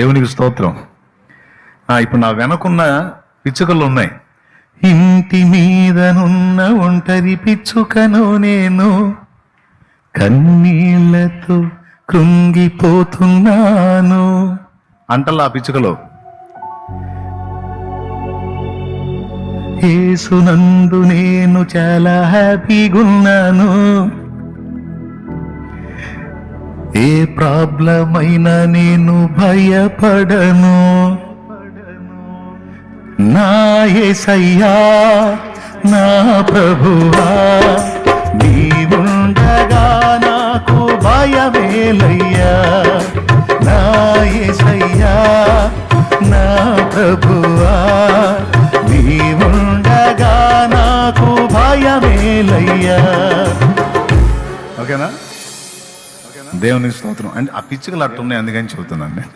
దేవునికి స్తోత్రం. ఇప్పుడు నా వెనకున్న పిచ్చుకలు ఉన్నాయి. ఇంటి మీదనున్న ఒంటరి పిచ్చుకను నేను, కన్నీళ్లతో కృంగిపోతున్నాను అంటలా ఆ పిచ్చుకలో. యేసునందు నేను చాలా హ్యాపీగున్నాను, ఏ ప్రాబ్లం అయినా నేను భయపడను. నా యేసయ్యా నా ప్రభువా, నీవుండగా నాకు భయమేలయ్యా. నా యేసయ్యా నా ప్రభువా, నీవుండగా నాకు భయమేలయ్యా. ఓకేనా? దేవునికి స్తోత్రం. అంటే ఆ పిచ్చుకలు అట్టున్నాయి, అందుకని చెబుతున్నాను నేను.